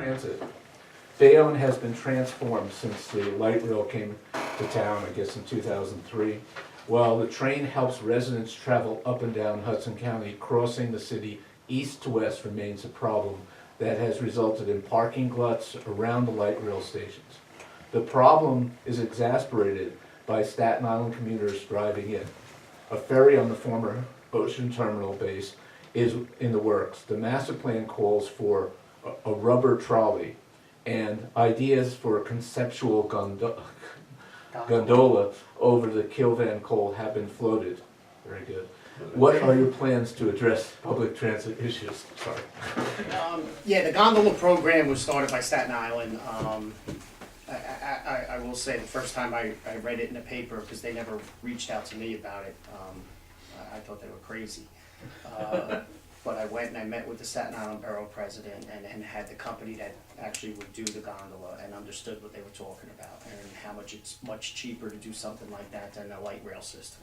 transit. Bayonne has been transformed since the light rail came to town, I guess in 2003. While the train helps residents travel up and down Hudson County, crossing the city east to west remains a problem that has resulted in parking gluts around the light rail stations. The problem is exacerbated by Staten Island commuters driving in. A ferry on the former Ocean Terminal base is in the works. The master plan calls for a rubber trolley, and ideas for a conceptual gondola over the Kilvan Coal have been floated. Very good. What are your plans to address public transit issues? Sorry. Yeah, the gondola program was started by Staten Island. I will say the first time I read it in the paper, because they never reached out to me about it, I thought they were crazy. But I went and I met with the Staten Island Borough President and had the company that actually would do the gondola and understood what they were talking about and how much it's much cheaper to do something like that than a light rail system.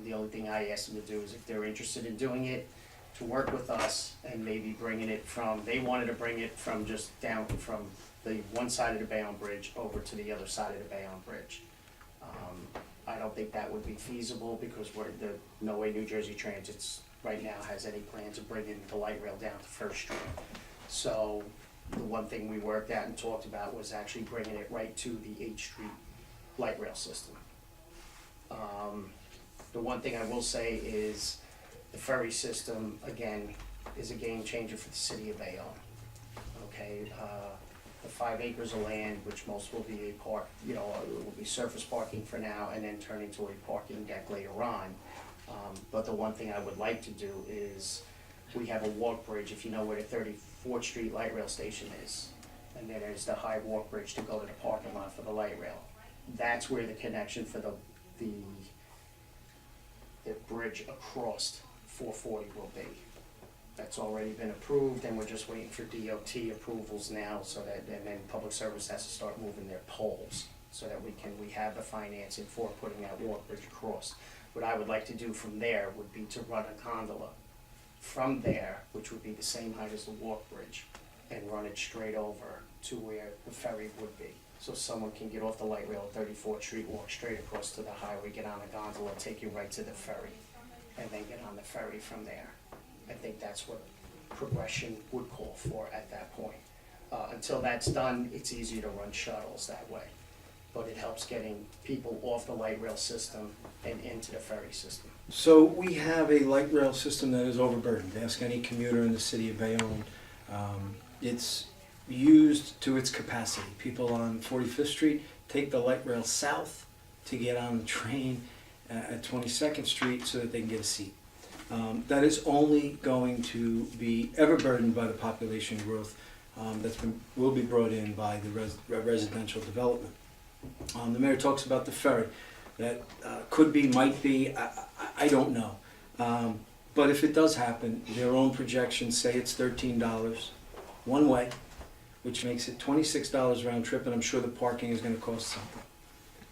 The only thing I asked them to do is if they're interested in doing it, to work with us and maybe bringing it from, they wanted to bring it from just down from the one side of the Bayonne Bridge over to the other side of the Bayonne Bridge. I don't think that would be feasible because no way New Jersey Transit's right now has any plans of bringing the light rail down to First Street. So the one thing we worked out and talked about was actually bringing it right to the 8th Street light rail system. The one thing I will say is the ferry system, again, is a game changer for the city of Bayonne. Okay, the 5 acres of land, which most will be a park, will be surface parking for now and then turn into a parking deck later on. But the one thing I would like to do is, we have a walk bridge, if you know where the 34th Street light rail station is. And then there's the high walk bridge to go to the parking lot for the light rail. That's where the connection for the bridge across 440 will be. That's already been approved and we're just waiting for DOT approvals now and then Public Service has to start moving their poles so that we have the financing for putting that walk bridge across. What I would like to do from there would be to run a gondola from there, which would be the same height as the walk bridge, and run it straight over to where the ferry would be. So someone can get off the light rail at 34th Street, walk straight across to the highway, get on a gondola, take you right to the ferry, and then get on the ferry from there. I think that's what progression would call for at that point. Until that's done, it's easier to run shuttles that way. But it helps getting people off the light rail system and into the ferry system. So we have a light rail system that is overburdened. Ask any commuter in the city of Bayonne. It's used to its capacity. People on 45th Street take the light rail south to get on the train at 22nd Street so that they can get a seat. That is only going to be ever burdened by the population growth will be brought in by the residential development. The mayor talks about the ferry. That could be, might be, I don't know. But if it does happen, their own projections say it's $13 one way, which makes it $26 round trip, and I'm sure the parking is going to cost something.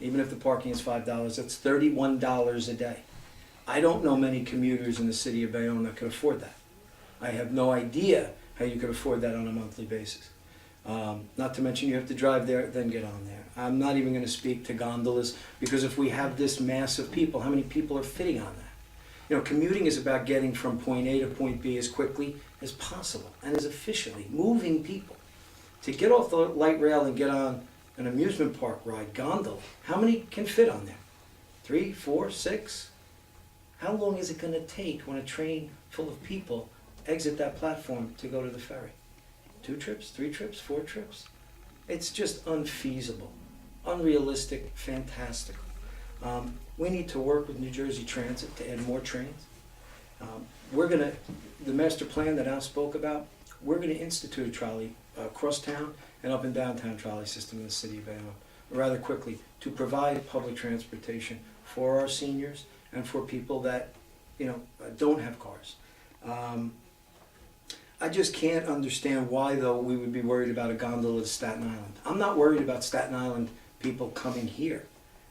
Even if the parking is $5, that's $31 a day. I don't know many commuters in the city of Bayonne that could afford that. I have no idea how you could afford that on a monthly basis. Not to mention you have to drive there, then get on there. I'm not even going to speak to gondolas, because if we have this mass of people, how many people are fitting on that? Commuting is about getting from point A to point B as quickly as possible and as efficiently, moving people. To get off the light rail and get on an amusement park ride, gondola, how many can fit on there? 3, 4, 6? How long is it going to take when a train full of people exit that platform to go to the ferry? 2 trips, 3 trips, 4 trips? It's just unfeasible, unrealistic, fantastical. We need to work with New Jersey Transit to add more trains. The master plan that Al spoke about, we're going to institute a trolley across town and up and downtown trolley system in the city of Bayonne rather quickly to provide public transportation for our seniors and for people that don't have cars. I just can't understand why, though, we would be worried about a gondola to Staten Island. I'm not worried about Staten Island people coming here.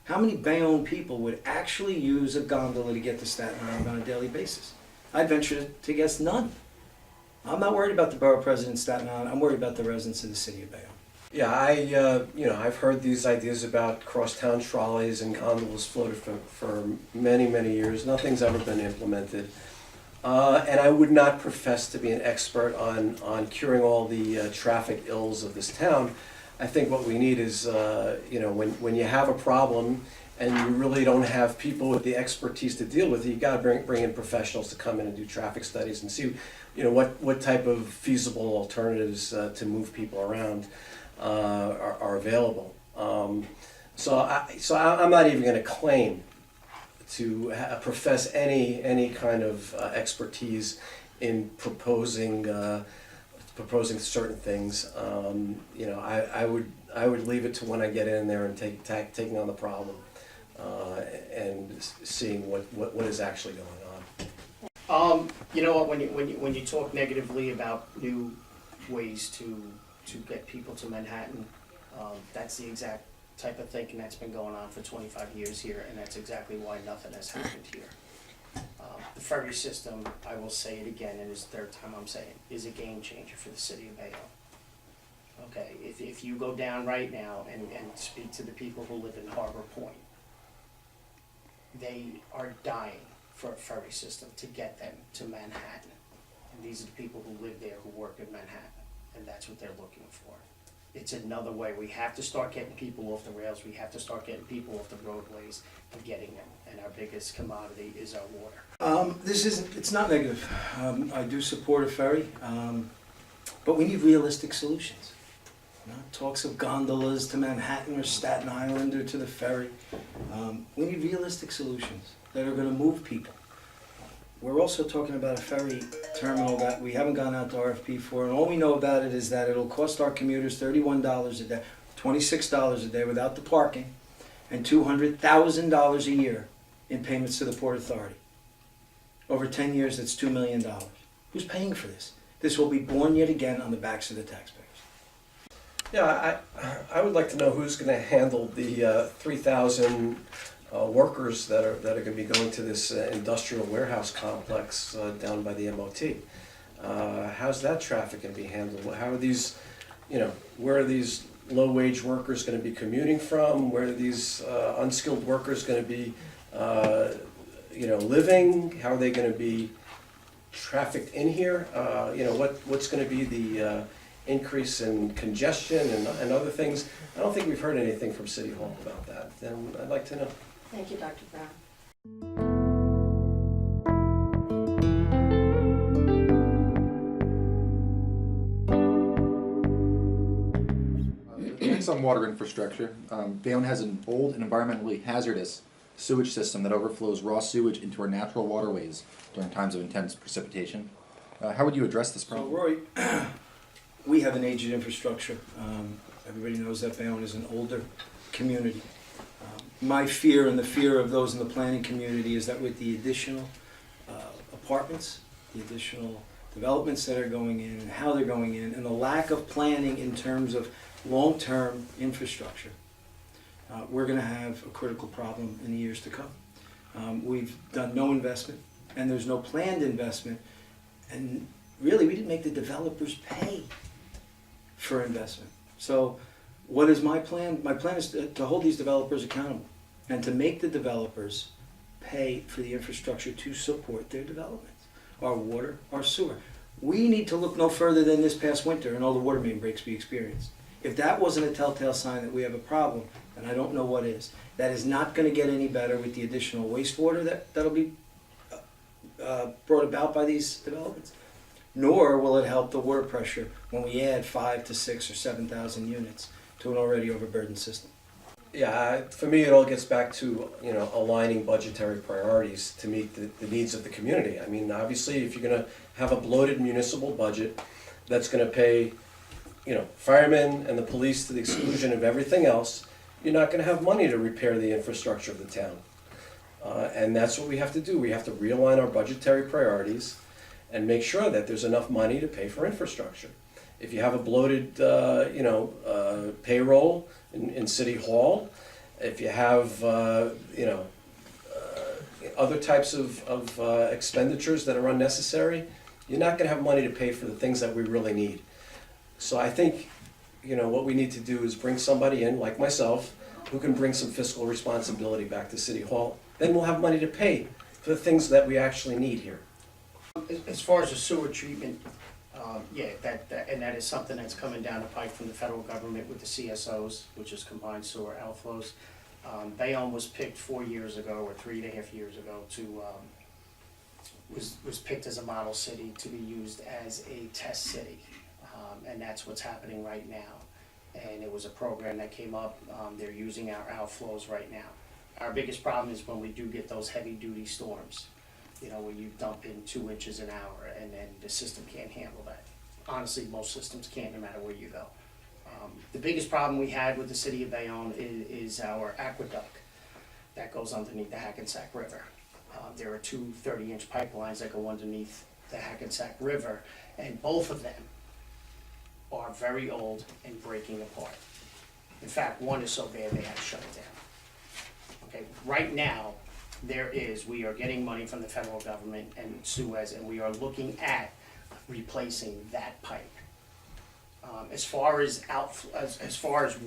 How many Bayonne people would actually use a gondola to get to Staten Island on a daily basis? I'd venture to guess none. I'm not worried about the borough president in Staten Island, I'm worried about the residents of the city of Bayonne. Yeah, I've heard these ideas about crosstown trolleys and gondolas floated for many, many years. Nothing's ever been implemented. And I would not profess to be an expert on curing all the traffic ills of this town. I think what we need is, when you have a problem and you really don't have people with the expertise to deal with it, you gotta bring in professionals to come in and do traffic studies and see, what type of feasible alternatives to move people around are available. So I'm not even gonna claim to profess any kind of expertise in proposing certain things. I would leave it to when I get in there and taking on the problem and seeing what is actually going on. You know what, when you talk negatively about new ways to get people to Manhattan, that's the exact type of thinking that's been going on for 25 years here, and that's exactly why nothing has happened here. The ferry system, I will say it again, and it's the third time I'm saying it, is a game changer for the city of Bayonne. Okay, if you go down right now and speak to the people who live in Harbor Point, they are dying for a ferry system to get them to Manhattan. And these are the people who live there, who work in Manhattan, and that's what they're looking for. It's another way. We have to start getting people off the rails. We have to start getting people off the roadways and getting them. And our biggest commodity is our water. It's not negative. I do support a ferry, but we need realistic solutions. Talks of gondolas to Manhattan or Staten Island or to the ferry. We need realistic solutions that are going to move people. We're also talking about a ferry terminal that we haven't gone out to RFP for, and all we know about it is that it'll cost our commuters $31 a day, $26 a day without the parking, and $200,000 a year in payments to the Port Authority. Over 10 years, that's $2 million. Who's paying for this? This will be borne yet again on the backs of the taxpayers. Yeah, I would like to know who's going to handle the 3,000 workers that are going to be going to this industrial warehouse complex down by the MOT. How's that traffic going to be handled? How are these, where are these low-wage workers going to be commuting from? Where are these unskilled workers going to be, living? How are they going to be trafficked in here? What's going to be the increase in congestion and other things? I don't think we've heard anything from City Hall about that, and I'd like to know. Thank you, Dr. Brown. Next on water infrastructure, Bayonne has an old and environmentally hazardous sewage system that overflows raw sewage into our natural waterways during times of intense precipitation. How would you address this So problem? Roy, we have an aged infrastructure. Everybody knows that Bayonne is an older community. My fear and the fear of those in the planning community is that with the additional apartments, the additional developments that are going in and how they're going in, and the lack of planning in terms of long-term infrastructure, we're going to have a critical problem in the years to come. We've done no investment, and there's no planned investment, and really we didn't make the developers pay for investment. So what is my plan? My plan is to hold these developers accountable and to make the developers pay for the infrastructure to support their developments, our water, our sewer. We need to look no further than this past winter and all the water main breaks we experienced. If that wasn't a telltale sign that we have a problem, then I don't know what is. That is not going to get any better with the additional wastewater that'll be brought about by these developments, nor will it help the water pressure when we add 5 to 6 or 7,000 units to an already overburdened system. Yeah, for me, it all gets back to, aligning budgetary priorities to meet the needs of the community. I mean, obviously, if you're gonna have a bloated municipal budget that's gonna pay, firemen and the police to the exclusion of everything else, you're not gonna have money to repair the infrastructure of the town. And that's what we have to do. We have to realign our budgetary priorities and make sure that there's enough money to pay for infrastructure. If you have a bloated, payroll in City Hall, if you have, other types of expenditures that are unnecessary, you're not gonna have money to pay for the things that we really need. So I think, what we need to do is bring somebody in, like myself, who can bring some fiscal responsibility back to City Hall. Then we'll have money to pay for the things that we actually need here. As far as the sewer treatment, yeah, and that is something that's coming down the pipe from the federal government with the CSOs, which is combined sewer outflows. Bayonne was picked 4 years ago, or 3.5 years ago, was picked as a model city to be used as a test city. And that's what's happening right now. And it was a program that came up, they're using our outflows right now. Our biggest problem is when we do get those heavy-duty storms, where you dump in 2 inches an hour and then the system can't handle that. Honestly, most systems can't, no matter where you go. The biggest problem we had with the city of Bayonne is our aqueduct that goes underneath the Hackensack River. There are 2 30-inch pipelines that go underneath the Hackensack River, and both of them are very old and breaking apart. In fact, one is so bad they had to shut it down. Okay, right now, we are getting money from the federal government and Suez, and we are looking at replacing that pipe. As far as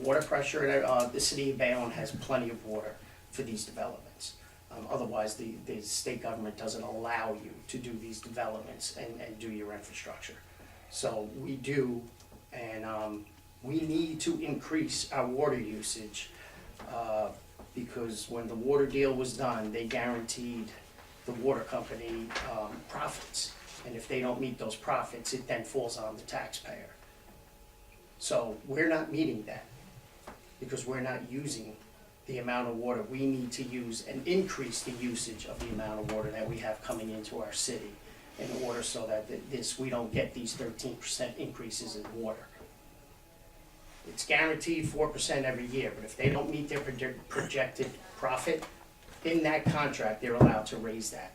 water pressure, the city of Bayonne has plenty of water for these developments. Otherwise, the state government doesn't allow you to do these developments and do your infrastructure. So we do, and we need to increase our water usage, because when the water deal was done, they guaranteed the water company profits. And if they don't meet those profits, it then falls on the taxpayer. So we're not meeting that, because we're not using the amount of water we need to use and increase the usage of the amount of water that we have coming into our city in order so that we don't get these 13% increases in water. It's guaranteed 4% every year, but if they don't meet their projected profit in that contract, they're allowed to raise that.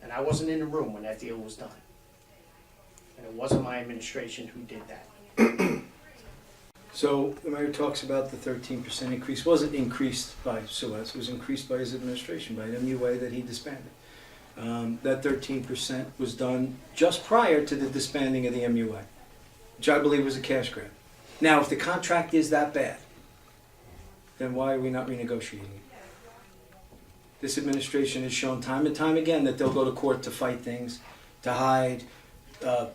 And I wasn't in the room when that deal was done. And it wasn't my administration who did that. So the mayor talks about the 13% increase. It wasn't increased by Suez, it was increased by his administration, by an MUA that he disbanded. That 13% was done just prior to the disbanding of the MUA, which I believe was a cash grab. Now, if the contract is that bad, then why are we not renegotiating it? This administration has shown time and time again that they'll go to court to fight things, to hide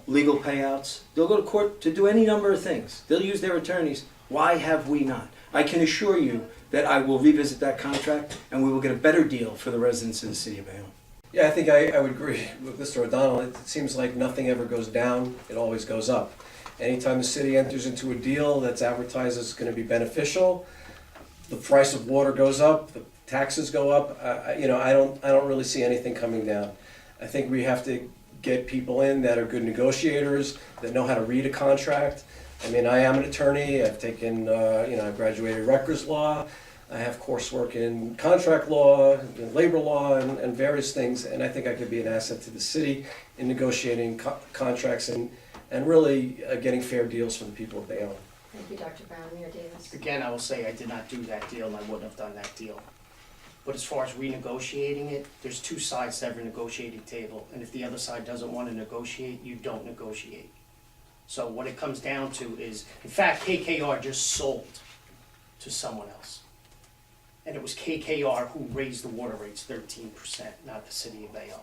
legal payouts. They'll go to court to do any number of things. They'll use their attorneys. Why have we not? I can assure you that I will revisit that contract and we will get a better deal for the residents of the city of Bayonne. Yeah, I think I would agree with Mr. O'Donnell. It seems like nothing ever goes down, it always goes up. Anytime the city enters into a deal that's advertised as going to be beneficial, the price of water goes up, the taxes go up. I don't really see anything coming down. I think we have to get people in that are good negotiators, that know how to read a contract. I mean, I am an attorney. I've taken, I graduated Rutgers law. I have coursework in contract law, in labor law, and various things. And I think I could be an asset to the city in negotiating contracts and really getting fair deals for the people of Bayonne. Thank you, Dr. Brown. Mayor Davis. Again, I will say I did not do that deal and I wouldn't have done that deal. But as far as renegotiating it, there's 2 sides to every negotiating table. And if the other side doesn't want to negotiate, you don't negotiate. So what it comes down to is, in fact, KKR just sold to someone else. And it was KKR who raised the water rates 13%, not the city of Bayonne.